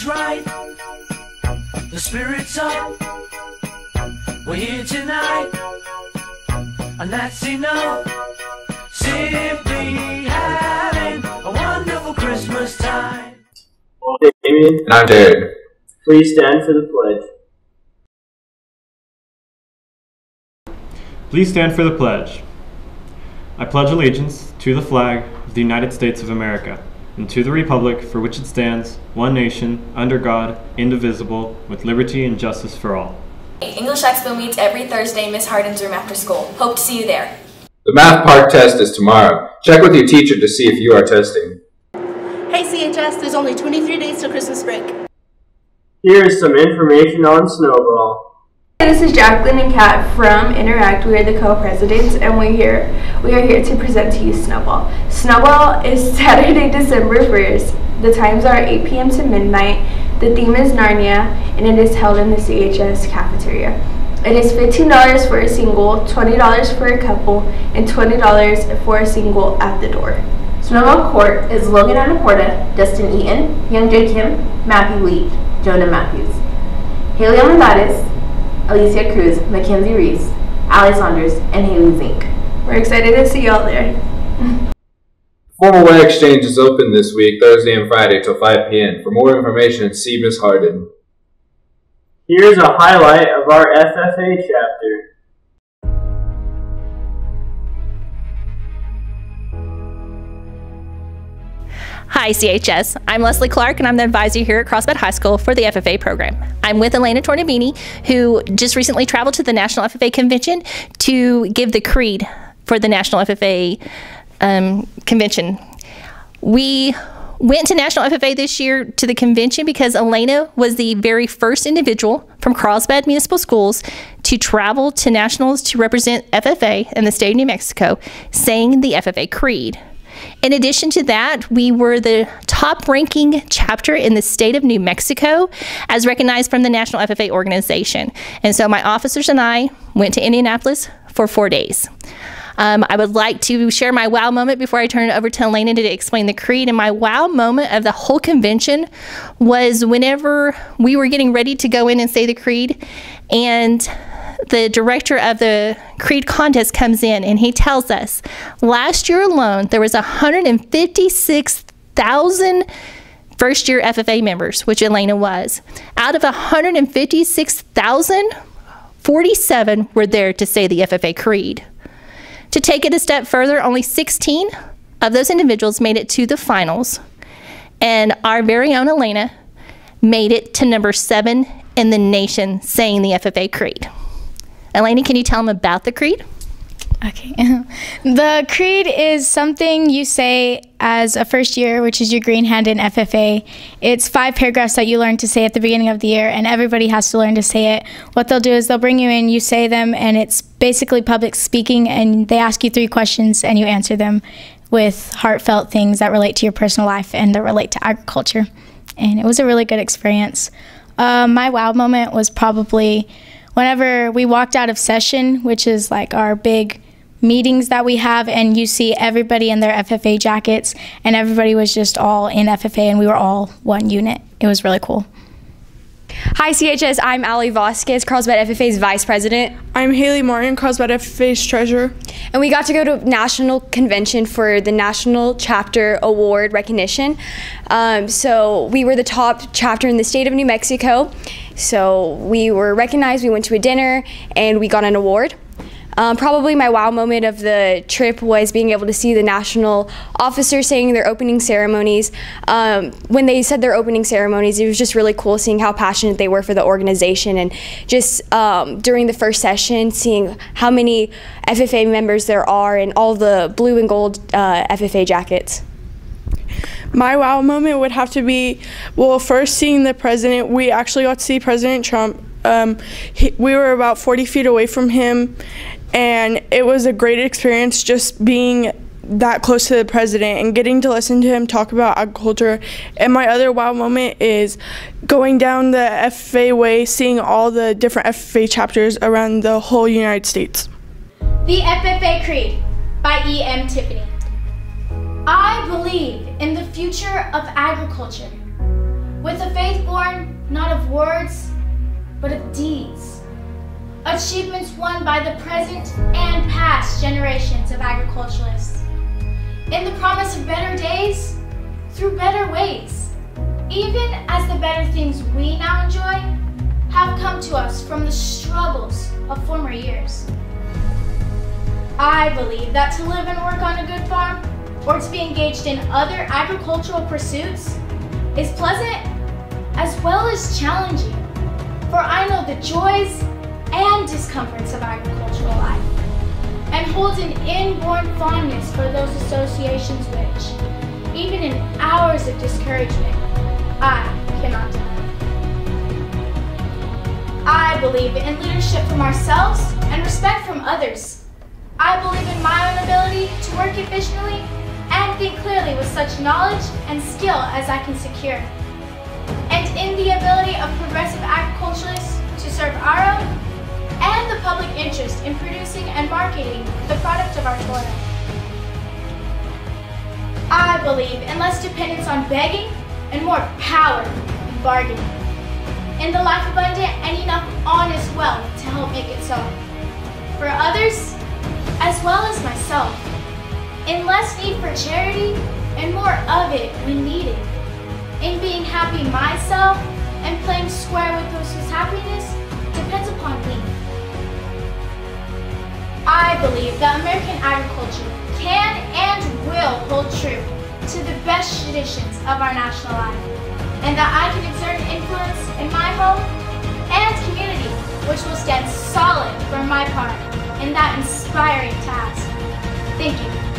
is right, the spirit's up. We're here tonight, and that's enough. Simply having a wonderful Christmas time. I'm Damien. And I'm Jared. Please stand for the pledge. Please stand for the pledge. I pledge allegiance to the flag of the United States of America and to the republic for which it stands, one nation, under God, indivisible, with liberty and justice for all. English Expo meets every Thursday in Miss Hardin's room after school. Hope to see you there. The Math Park test is tomorrow. Check with your teacher to see if you are testing. Hey CHS, there's only 23 days till Christmas break. Here is some information on Snowball. Hey, this is Jacqueline and Kat from Interact. We are the co-presidents, and we are here to present to you Snowball. Snowball is Saturday, December 1st. The times are 8 p.m. to midnight. The theme is Narnia, and it is held in the CHS cafeteria. It is $15 for a single, $20 for a couple, and $20 for a single at the door. Snowball Court is Logan Anaporta, Dustin Eaton, Young J. Kim, Matthew Wheat, Jonah Matthews, Haley Almendares, Alicia Cruz, Mackenzie Reese, Allie Saunders, and Haley Zink. We're excited to see y'all there. Formal Way Exchange is open this week, Thursday and Friday till 5 p.m. For more information, see Miss Hardin. Here's a highlight of our FFA chapter. Hi CHS, I'm Leslie Clark and I'm the advisor here at Carlsbad High School for the FFA program. I'm with Elena Tornabini, who just recently traveled to the National FFA Convention to give the creed for the National FFA Convention. We went to National FFA this year to the convention because Elena was the very first individual from Carlsbad Municipal Schools to travel to nationals to represent FFA in the state of New Mexico, saying the FFA creed. In addition to that, we were the top-ranking chapter in the state of New Mexico as recognized from the National FFA organization. And so my officers and I went to Indianapolis for 4 days. I would like to share my wow moment before I turn it over to Elena to explain the creed. And my wow moment of the whole convention was whenever we were getting ready to go in and say the creed, and the director of the creed contest comes in and he tells us last year alone there was 156,000 first year FFA members, which Elena was. Out of 156,000, 47 were there to say the FFA creed. To take it a step further, only 16 of those individuals made it to the finals, and our very own Elena made it to number 7 in the nation saying the FFA creed. Elena, can you tell them about the creed? Okay. The creed is something you say as a first year, which is your green hand in FFA. It's 5 paragraphs that you learn to say at the beginning of the year, and everybody has to learn to say it. What they'll do is they'll bring you in, you say them, and it's basically public speaking, and they ask you 3 questions, and you answer them with heartfelt things that relate to your personal life and that relate to agriculture. And it was a really good experience. My wow moment was probably whenever we walked out of session, which is like our big meetings that we have, and you see everybody in their FFA jackets, and everybody was just all in FFA, and we were all one unit. It was really cool. Hi CHS, I'm Allie Vasquez, Carlsbad FFA's Vice President. I'm Haley Martin, Carlsbad FFA's Treasurer. And we got to go to National Convention for the National Chapter Award recognition. So we were the top chapter in the state of New Mexico. So we were recognized, we went to a dinner, and we got an award. Probably my wow moment of the trip was being able to see the national officers saying their opening ceremonies. When they said their opening ceremonies, it was just really cool seeing how passionate they were for the organization, and just during the first session, seeing how many FFA members there are and all the blue and gold FFA jackets. My wow moment would have to be, well, first seeing the president. We actually got to see President Trump. We were about 40 feet away from him, and it was a great experience just being that close to the president and getting to listen to him talk about agriculture. And my other wow moment is going down the FFA way, seeing all the different FFA chapters around the whole United States. The FFA Creed by E.M. Tiffany. I believe in the future of agriculture. with a faith born not of words, but of deeds. Achievements won by the present and past generations of agriculturalists. In the promise of better days, through better ways, even as the better things we now enjoy have come to us from the struggles of former years. I believe that to live and work on a good farm, or to be engaged in other agricultural pursuits, is pleasant as well as challenging, for I know the joys and discomforts of agricultural life, and hold an inborn fondness for those associations which, even in hours of discouragement, I cannot deny. I believe in leadership from ourselves and respect from others. I believe in my own ability to work efficiently and think clearly with such knowledge and skill as I can secure, and in the ability of progressive agriculturalists to serve our own and the public interest in producing and marketing the product of our toil. I believe in less dependence on begging and more power in bargaining, in the life abundant and enough honest wealth to help make it so, for others as well as myself, in less need for charity and more of it when needed, in being happy myself and playing square with those whose happiness depends upon me. I believe that American agriculture can and will hold true to the best traditions of our national life, and that I can exert an influence in my home and community which will stand solid for my part in that inspiring task. Thank you.